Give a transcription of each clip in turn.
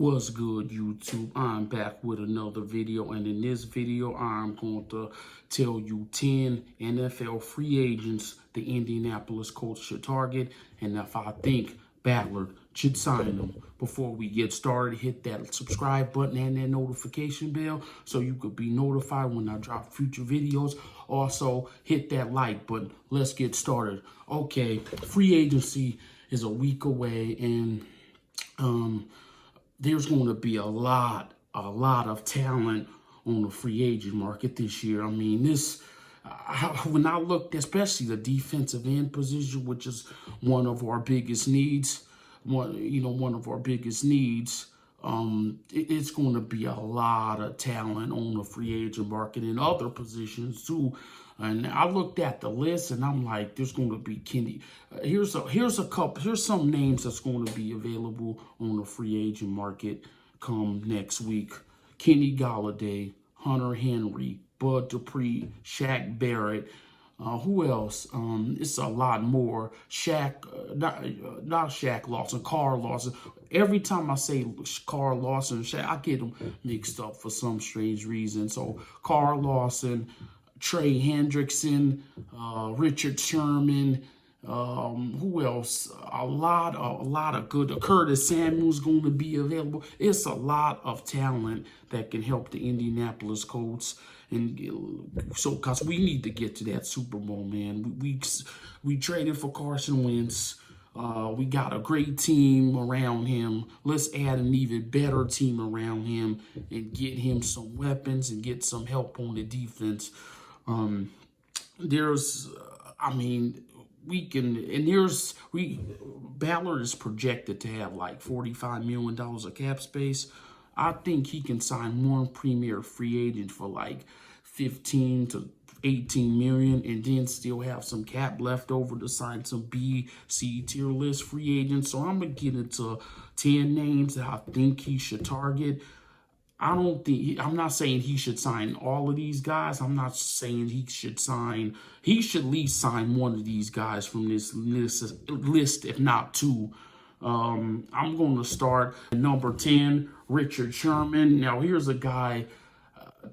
What's good, YouTube? I'm back with another video, and in this video, I'm going to tell you 10 NFL free agents the Indianapolis Colts should target, and if I think Ballard should sign them. Before we get started, hit that subscribe button and that notification bell so you could be notified when I drop future videos. Also, hit that like button. Let's get started. Okay, free agency is a week away, and there's going to be a lot of talent on the free agent market this year. I mean, when I looked, especially the defensive end position, which is one of our biggest needs, it's going to be a lot of talent on the free agent market in other positions too. And I looked at the list, and I'm like, there's going to be Kenny. Here's some names that's going to be available on the free agent market come next week: Kenny Golladay, Hunter Henry, Bud Dupree, Shaq Barrett. Who else? It's a lot more. Not Shaq Lawson, Carl Lawson. Every time I say Carl Lawson, Shaq, I get them mixed up for some strange reason. So Carl Lawson, Trey Hendrickson, Richard Sherman, who else? A lot of good. Curtis Samuel's going to be available. It's a lot of talent that can help the Indianapolis Colts, and so because we need to get to that Super Bowl, man. We traded for Carson Wentz. We got a great team around him. Let's add an even better team around him and get him some weapons and get some help on the defense. Ballard is projected to have like $45 million of cap space. I think he can sign one premier free agent for like 15 to 18 million and then still have some cap left over to sign some B, C tier list free agents. So I'm going to get into 10 names that I think he should target. I'm not saying he should sign all of these guys. I'm not saying he should at least sign one of these guys from this list, if not two. I'm going to start at number 10, Richard Sherman. Now, here's a guy,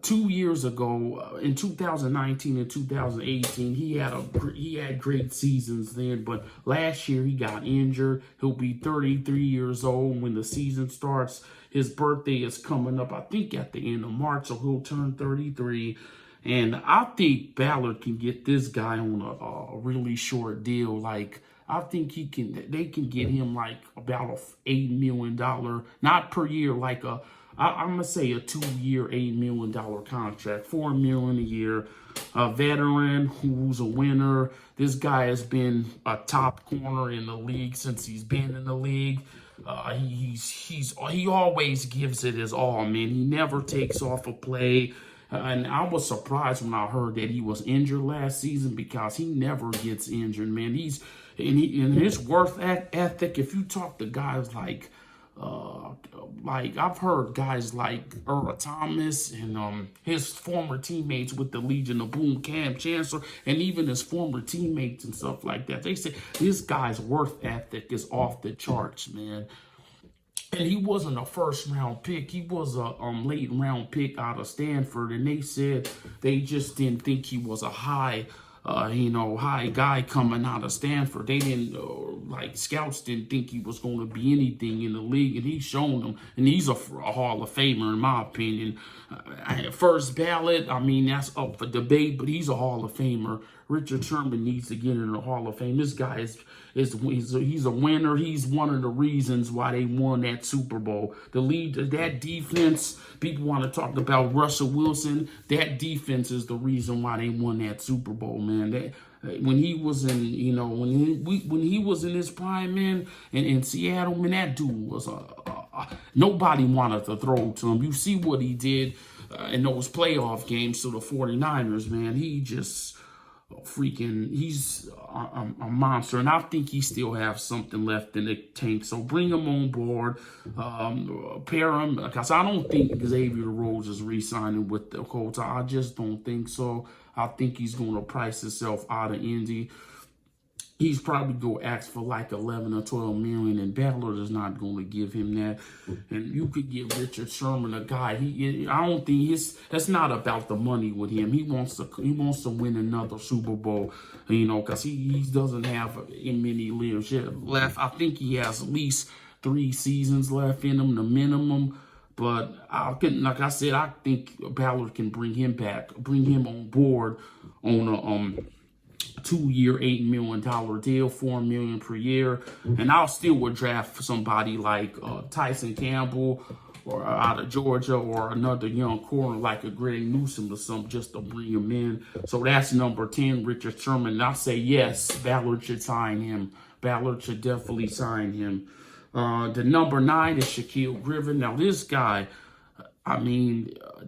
2 years ago, in 2019 and 2018, he had great seasons then, but last year he got injured. He'll be 33 years old when the season starts. His birthday is coming up, I think, at the end of March, so he'll turn 33. And I think Ballard can get this guy on a really short deal. Like, I think they can get him like about $8 million, not per year, like I'm going to say a 2-year, $8 million contract, $4 million a year. A veteran who's a winner. This guy has been a top corner in the league since he's been in the league. He always gives it his all, man. He never takes off a play. And I was surprised when I heard that he was injured last season, because he never gets injured, man. In his work ethic, if you talk to guys like I've heard guys like Earl Thomas and his former teammates with the Legion of Boom, Cam Chancellor, and even his former teammates and stuff like that. They say this guy's work ethic is off the charts, man. And he wasn't a first-round pick. He was a late-round pick out of Stanford, and they said they just didn't think he was a high guy coming out of Stanford. They didn't, scouts didn't think he was going to be anything in the league, and he's shown them. And he's a Hall of Famer, in my opinion. First ballot, I mean, that's up for debate, but he's a Hall of Famer. Richard Sherman needs to get in the Hall of Fame. This guy he's a winner. He's one of the reasons why they won that Super Bowl. That defense, people want to talk about Russell Wilson. That defense is the reason why they won that Super Bowl, man. When he was in, when he was in his prime, man, in Seattle, man, that dude was nobody wanted to throw to him. You see what he did in those playoff games to the 49ers, man. He just he's a monster, and I think he still has something left in the tank. So bring him on board, pair him, because I don't think Xavier Rhodes is re-signing with the Colts. I just don't think so. I think he's going to price himself out of Indy. he's probably going to ask for like 11 or 12 million, and Ballard is not going to give him that. And you could get Richard Sherman, a guy. I don't think that's not about the money with him. He wants to win another Super Bowl, because he doesn't have many years left. I think he has at least 3 seasons left in him, the minimum. But like I said, I think Ballard can bring him back, bring him on board on a 2-year, $8 million deal, $4 million per year, and I'll still would draft somebody like Tyson Campbell or out of Georgia, or another young corner like a Greg Newsome or something, just to bring him in. So that's number 10, Richard Sherman. And I say yes, Ballard should sign him. Ballard should definitely sign him. The number 9 is Shaq Griffith. Now this guy,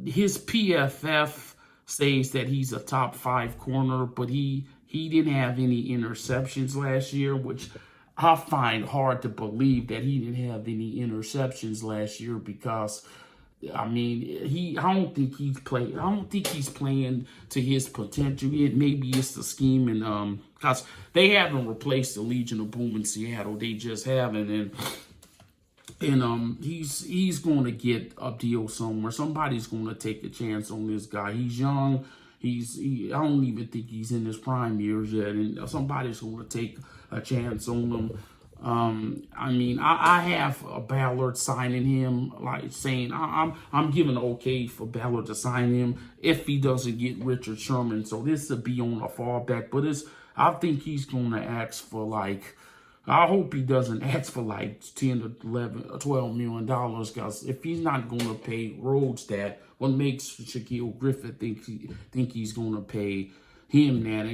his PFF says that he's a top 5 corner, but he didn't have any interceptions last year, which I find hard to believe that he didn't have any interceptions last year, because I don't think he's playing to his potential yet. Maybe it's the scheme, and because they haven't replaced the Legion of Boom in Seattle, they just haven't, and he's going to get a deal somewhere. Somebody's going to take a chance on this guy. He's young. I don't even think he's in his prime years yet, and somebody's going to take a chance on him. I have a Ballard signing him, like saying I'm giving okay for Ballard to sign him if he doesn't get Richard Sherman. So this will be on a fallback, but I think he's going to ask for like, I hope he doesn't ask for like 10 to 11 or 12 million dollars, because if he's not going to pay Rhodes that, what makes Shaq Griffith think he's going to pay him that?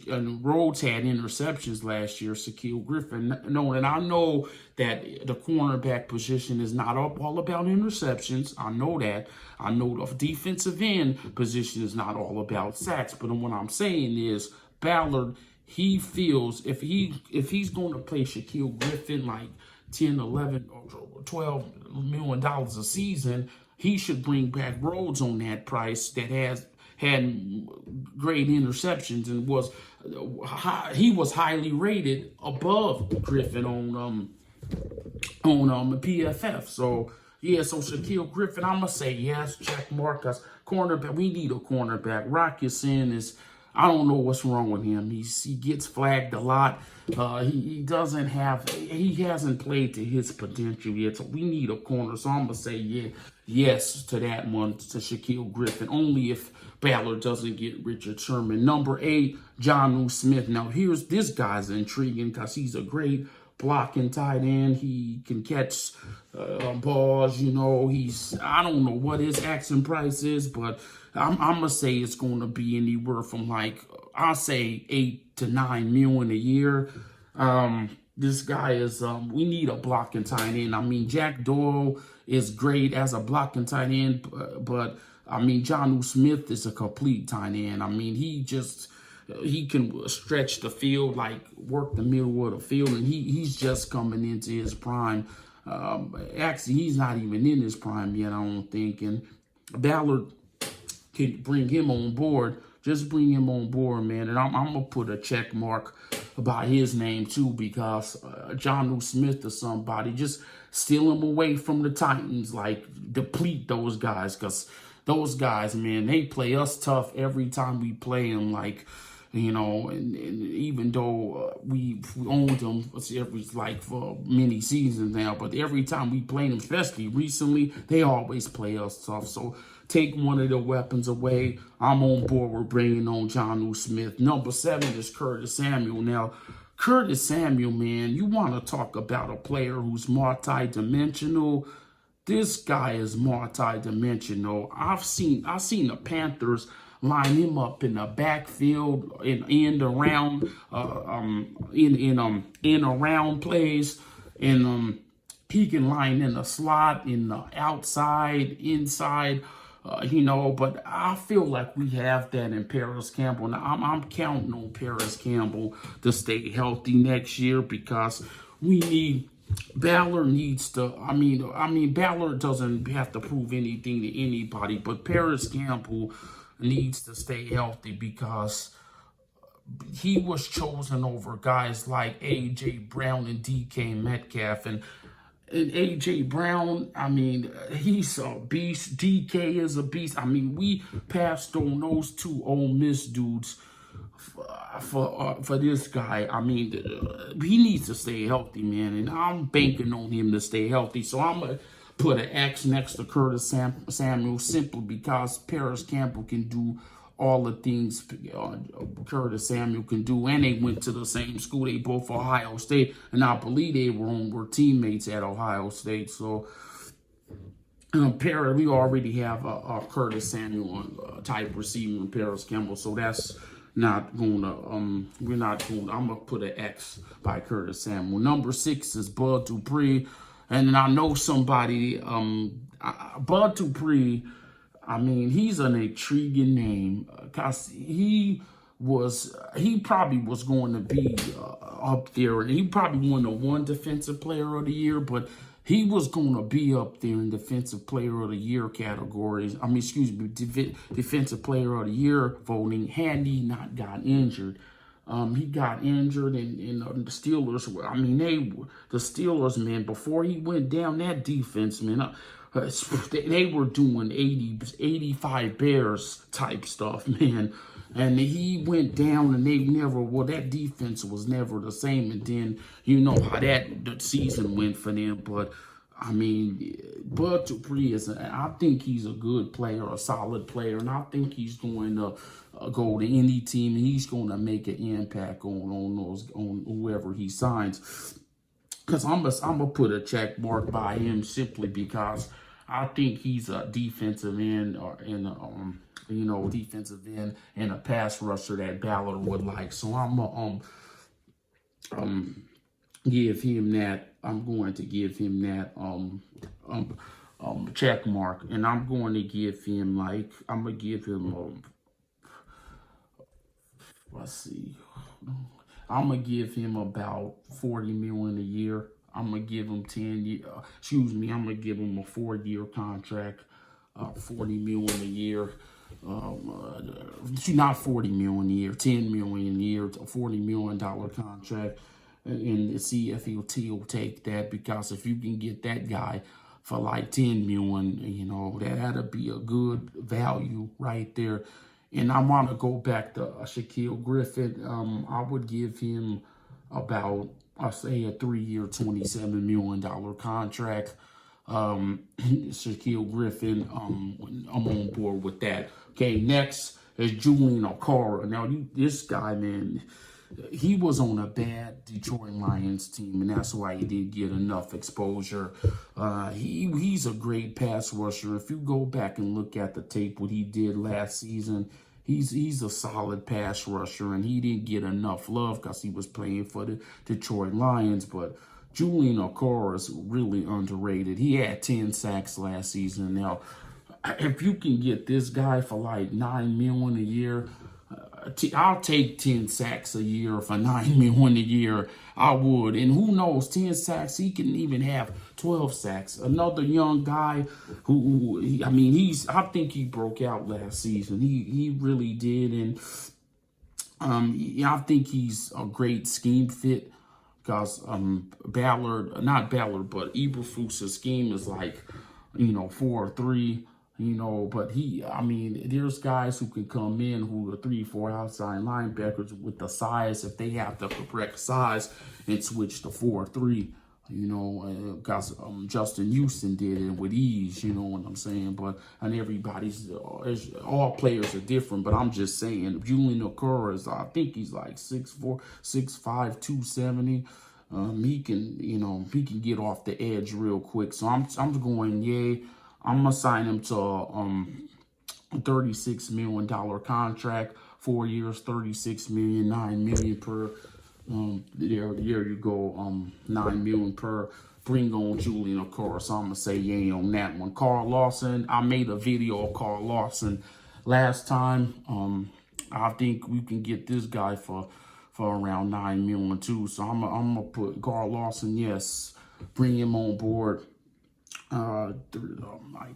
And Rhodes had interceptions last year. Shaq Griffin, no, and I know that the cornerback position is not all about interceptions. I know that. I know the defensive end position is not all about sacks. But what I'm saying is Ballard, he feels if he's going to pay Shaq Griffin like 10, 11, or 12 million dollars a season, he should bring back Rhodes on that price that had great interceptions and he was highly rated above Griffin on PFF. So yeah, so Shaq Griffin, I'm gonna say yes, check mark, us cornerback. We need a cornerback. Rock Ya-Sin is, I don't know what's wrong with him. He gets flagged a lot. He hasn't played to his potential yet. So we need a corner. So I'm gonna say yes to that one, to Shaq Griffin. Only if Ballard doesn't get Richard Sherman. Number 8, Jonnu Smith. Now this guy's intriguing because he's a great blocking tight end. He can catch balls. I don't know what his asking price is, but I'm gonna say it's going to be anywhere from like, I'll say 8 to 9 million a year. This guy is, we need a blocking tight end. Jack Doyle is great as a blocking tight end, but Jonnu Smith is a complete tight end. He can stretch the field, like work the middle of the field, and he's just coming into his prime. Actually, he's not even in his prime yet, I don't think. And Ballard can bring him on board. Just bring him on board, man. And I'm going to put a check mark about his name, too, because Jonnu Smith or somebody, just steal him away from the Titans, like deplete those guys, because those guys, man, they play us tough every time we play them, like, and even though we owned them like for many seasons now, but every time we play them, especially recently, they always play us tough. So take one of the weapons away. I'm on board with bringing on Jonnu Smith. Number 7 is Curtis Samuel. Now, Curtis Samuel, man, you want to talk about a player who's multi-dimensional. This guy is multi-dimensional. I've seen the Panthers line him up in the backfield and around in around plays, and he can line in the slot, in the outside, inside, but I feel like we have that in Paris Campbell. Now I'm counting on Paris Campbell to stay healthy next year, because we need Ballard needs to, Ballard doesn't have to prove anything to anybody, but Paris Campbell needs to stay healthy, because he was chosen over guys like A.J. Brown and D.K. Metcalf. And A.J. Brown, I mean, he's a beast. D.K. is a beast. I mean, we passed on those two Ole Miss dudes for this guy. I mean, he needs to stay healthy, man. And I'm banking on him to stay healthy. So I'm going to put an X next to Curtis Samuel simply because Paris Campbell can do all the things Curtis Samuel can do, and they went to the same school. They both Ohio State, and I believe they were teammates at Ohio State. So, Paris, we already have a Curtis Samuel type receiver in Paris Campbell, so that's not gonna. We're not going. I'm gonna put an X by Curtis Samuel. Number 6 is Bud Dupree, and then I know somebody. Bud Dupree. I mean, he's an intriguing name because he probably was going to be up there. He probably won Defensive Player of the Year, but he was going to be up there in Defensive Player of the Year categories. I mean, excuse me, Defensive Player of the Year voting had he not got injured. He got injured, and the Steelers. I mean, the Steelers, man. Before he went down, that defense, man. They were doing 85 Bears type stuff, man. And he went down, and that defense was never the same. And then, you know how the season went for them. But, I mean, Bud Dupree I think he's a good player, a solid player. And I think he's going to go to any team, and he's going to make an impact on whoever he signs. Because I'm gonna put a check mark by him simply because I think he's a defensive end defensive end and a pass rusher that Ballard would like. So I'm gonna give him that. I'm going to give him that check mark, and I'm going to give him let's see. I'm going to give him about $40 million a year. I'm going to give him I'm going to give him a 4-year contract, $40 million a year. Not $40 million a year, $10 million a year, a $40 million contract. And see if he'll take that, because if you can get that guy for like $10 million, that'll be a good value right there. And I want to go back to Shaq Griffith. I would give him about, I'll say, a 3-year, $27 million contract. Shaq Griffith, I'm on board with that. Okay, next is Julian Okwara. Now, this guy, man, he was on a bad Detroit Lions team, and that's why he didn't get enough exposure. He's a great pass rusher. If you go back and look at the tape, what he did last season, he's a solid pass rusher, and he didn't get enough love because he was playing for the Detroit Lions. But Julian Okwara is really underrated. He had 10 sacks last season. Now, if you can get this guy for like $9 million a year, I'll take 10 sacks a year for $9 million a year. I would. And who knows, 10 sacks, he can even have 12 sacks. Another young guy I think he broke out last season. He really did. And I think he's a great scheme fit because Eberflus's scheme is like, 4-3. But there's guys who can come in who are 3-4 outside linebackers with the size, if they have the correct size, and switch to 4-3. Because Justin Houston did it with ease. You know what I'm saying? All players are different. But I'm just saying, Julian Okwara I think he's like 6'4", 6'5", 270. He can get off the edge real quick. So I'm going yay. I'm going to sign him to a $36 million contract, 4 years, $36 million, $9 million per. There you go, $9 million per. Bring on Julian Okwara. So I'm going to say yay on that one. Carl Lawson, I made a video of Carl Lawson last time. I think we can get this guy for around $9 million too. So I'm going to put Carl Lawson, yes, bring him on board. Like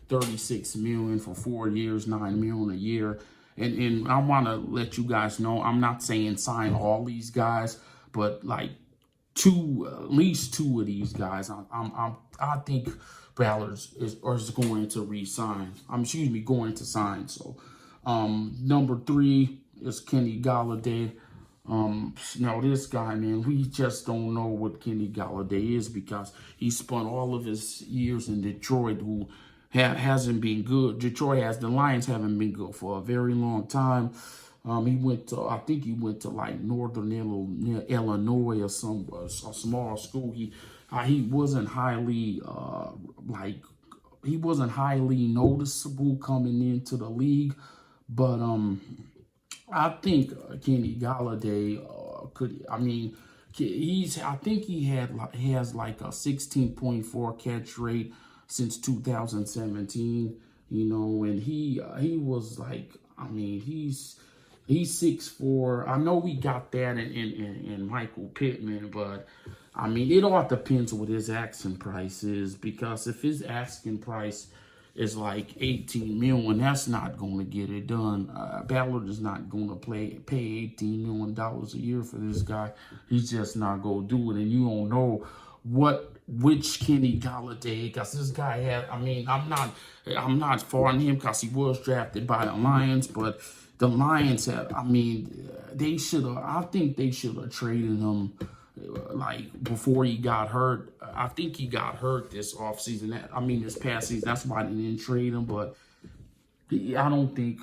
$36 million for 4 years, $9 million a year. And I want to let you guys know, I'm not saying sign all these guys, but like at least two of these guys, I think Ballard is going to re-sign. Going to sign. So, number 3 is Kenny Golladay. Now this guy, man, we just don't know what Kenny Golladay is because he spent all of his years in Detroit, who hasn't been good. The Lions haven't been good for a very long time. I think he went to like Northern Illinois or a small school. He wasn't highly he wasn't highly noticeable coming into the league, but I think Kenny Golladay could. I mean, I think he has like a 16.4 catch rate since 2017. You know, and he was like, I mean, he's 6'4". I know we got that in Michael Pittman, but I mean, it all depends what his asking price is, because if his asking price is like 18 million, that's not going to get it done. Ballard is not going to pay $18 million a year for this guy. He's just not going to do it, and you don't know which Kenny Golladay, because this guy had. I mean, I'm not faulting him because he was drafted by the Lions, but the Lions have. I mean, they should have. I think they should have traded him like before he got hurt. I think he got hurt this offseason. This past season. That's why they didn't trade him. But I don't think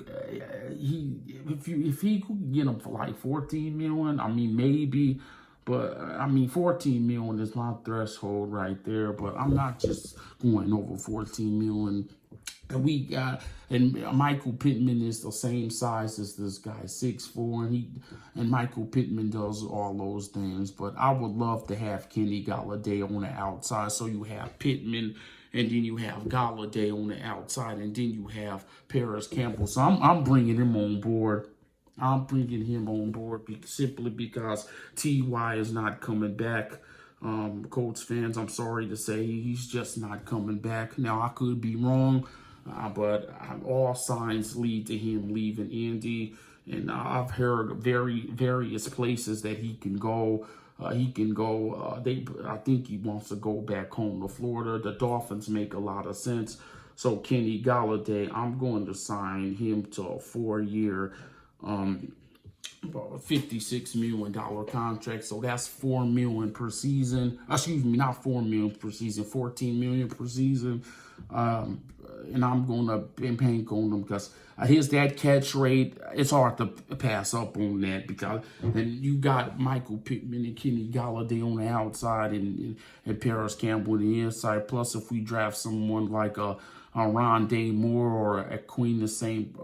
if he could get him for like 14 million, I mean maybe. But I mean 14 million is my threshold right there. But I'm not just going over 14 million. And Michael Pittman is the same size as this guy, 6'4", and Michael Pittman does all those things. But I would love to have Kenny Golladay on the outside, so you have Pittman, and then you have Golladay on the outside, and then you have Paris Campbell. So I'm bringing him on board. I'm bringing him on board simply because T.Y. is not coming back. Colts fans, I'm sorry to say, he's just not coming back. Now, I could be wrong. But all signs lead to him leaving Indy, and I've heard various places that he can go. I think he wants to go back home to Florida. The Dolphins make a lot of sense. So Kenny Golladay, I'm going to sign him to a 4-year, $56 million contract. So that's $4 million per season. Excuse me, not $4 million per season, $14 million per season. And I'm going to bank on him because that catch rate, it's hard to pass up on that, because and you got Michael Pittman and Kenny Golladay on the outside and Paris Campbell on the inside. Plus, if we draft someone like a Rondé Moore or a Queen St.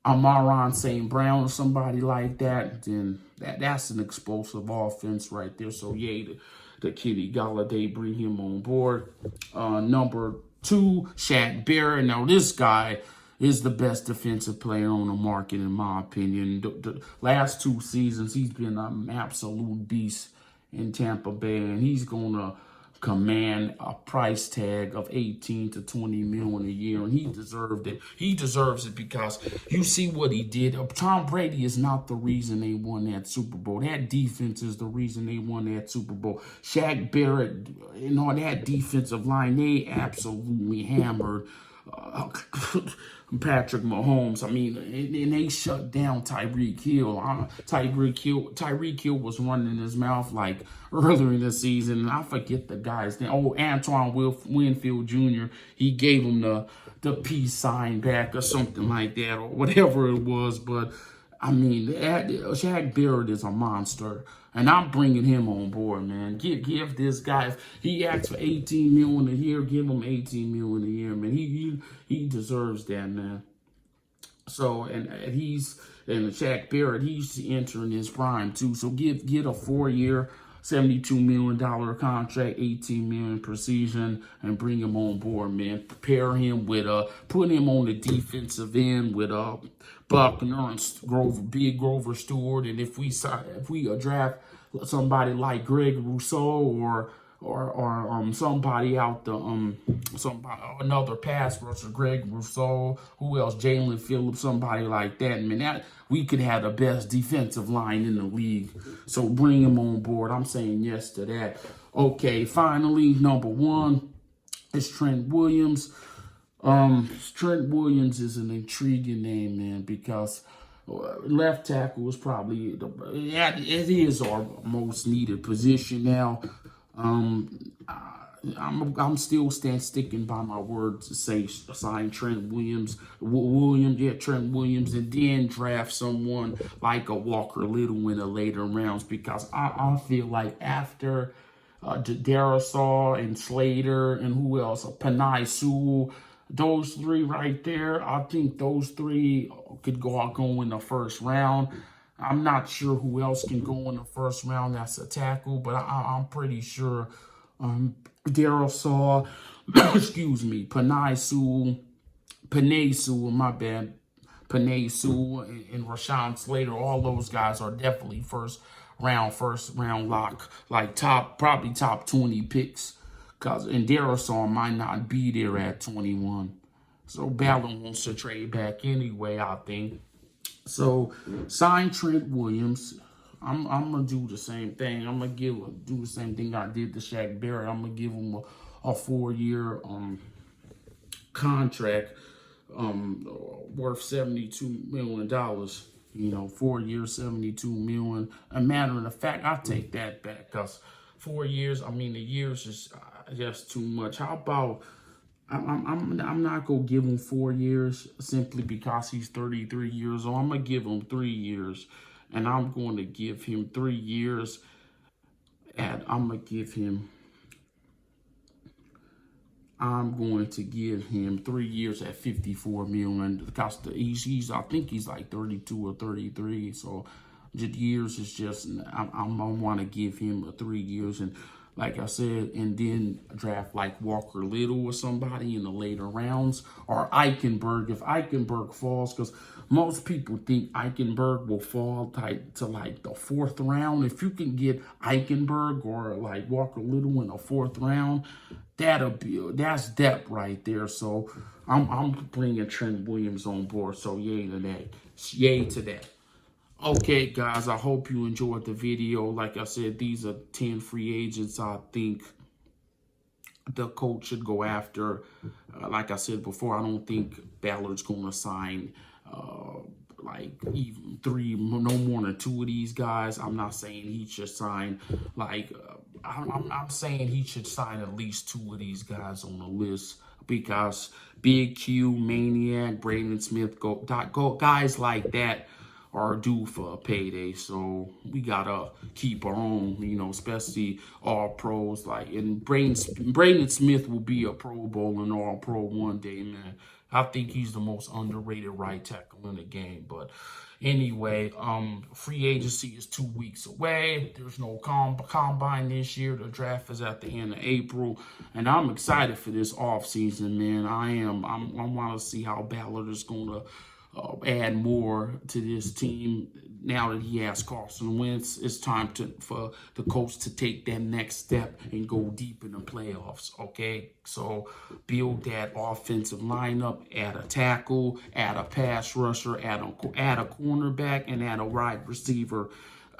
Amon St. Brown or somebody like that, then that's an explosive offense right there. So, yeah, the Kenny Golladay, bring him on board. Number 2, Shaq Barrett. Now, this guy is the best defensive player on the market, in my opinion. The last 2 seasons, he's been an absolute beast in Tampa Bay, and he's going to command a price tag of 18 to 20 million a year, and he deserved it. He deserves it because you see what he did. Tom Brady is not the reason they won that Super Bowl. That defense is the reason they won that Super Bowl. Shaq Barrett and all that defensive line, they absolutely hammered Patrick Mahomes. I mean, and they shut down Tyreek Hill. Tyreek Hill was running his mouth like earlier in the season, and I forget the guy's name. Oh, Antoine Winfield Jr. He gave him the peace sign back or something like that, or whatever it was. But I mean, Shaq Barrett is a monster, and I'm bringing him on board, man. Give this guy, if he asks for 18 million a year, give him 18 million a year, man. He deserves that, man. So, and Shaq Barrett, he's entering his prime too. So get a 4-year, $72 million contract, 18 million per season, and bring him on board, man. Prepare him with put him on the defensive end with Buckner and Grover Stewart, and if we draft somebody like Greg Rousseau or somebody out the somebody, another pass rusher, Greg Rousseau, who else, Jalen Phillips, somebody like that. Man, that we could have the best defensive line in the league. So bring him on board. I'm saying yes to that. Okay, finally, number one is Trent Williams. Trent Williams is an intriguing name, man, because left tackle is probably it is our most needed position now. I'm still sticking by my word to say sign Trent Williams, Trent Williams, and then draft someone like a Walker Little in the later rounds, because I feel like after Darisaw and Slater and who else, Panay Sewell, those three right there, I think those three could go in the first round. I'm not sure who else can go in the first round that's a tackle, but I'm pretty sure Darisaw, excuse me, Panay Sewell, my bad, Panay Sewell and Rashawn Slater, all those guys are definitely first round lock, like probably top 20 picks. And Darisaw might not be there at 21. So Ballard wants to trade back anyway, I think. So sign Trent Williams. I'm gonna do the same thing. I'm gonna do the same thing I did to Shaq Barrett. I'm gonna give him a 4-year contract worth $72 million. You know, 4 years, $72 million. A matter of fact, I take that back, because 4 years, I mean, the years is just too much. How about I'm not gonna give him 4 years simply because he's 33 years old. I'm gonna give him 3 years, and I'm going to give him 3 years. And I'm going to give him 3 years at $54 million. Because I think he's like 32 or 33. So the years is just, I want to give him 3 years. And like I said, and then draft like Walker Little or somebody in the later rounds, or Eichenberg if Eichenberg falls, because most people think Eichenberg will fall to like the 4th round. If you can get Eichenberg or like Walker Little in the 4th round, that's depth right there. So I'm bringing Trent Williams on board. So yay to that. Yay to that. Okay, guys, I hope you enjoyed the video. Like I said, these are 10 free agents I think the Colts should go after. Like I said before, I don't think Ballard's going to sign like even 3, no more than 2 of these guys. I'm not saying he should sign like, I'm saying he should sign at least 2 of these guys on the list, because Big Q, Maniac, Braden Smith, guys like that are due for a payday. So we gotta keep our own, you know, especially all pros. Like, and Braden Smith will be a Pro Bowl and all pro one day, man. I think he's the most underrated right tackle in the game. But anyway, free agency is 2 weeks away. There's no combine this year. The draft is at the end of April, and I'm excited for this offseason, man. I want to see how Ballard is going to add more to this team now that he has Carson Wentz. It's time for the Colts to take that next step and go deep in the playoffs, okay? So build that offensive lineup, add a tackle, add a pass rusher, add a cornerback, and add a wide receiver.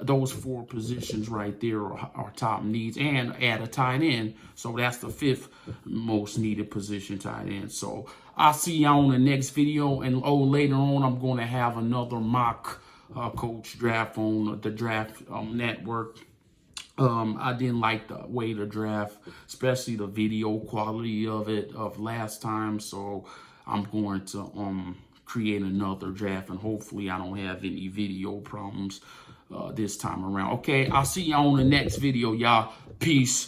Those 4 positions right there are top needs, and add a tight end. So that's the 5th most needed position, tight end. So I'll see y'all on the next video. And later on, I'm going to have another mock coach draft on the Draft Network. I didn't like the way the draft, especially the video quality of it of last time. So I'm going to create another draft, and hopefully I don't have any video problems this time around. Okay, I'll see y'all on the next video, y'all. Peace.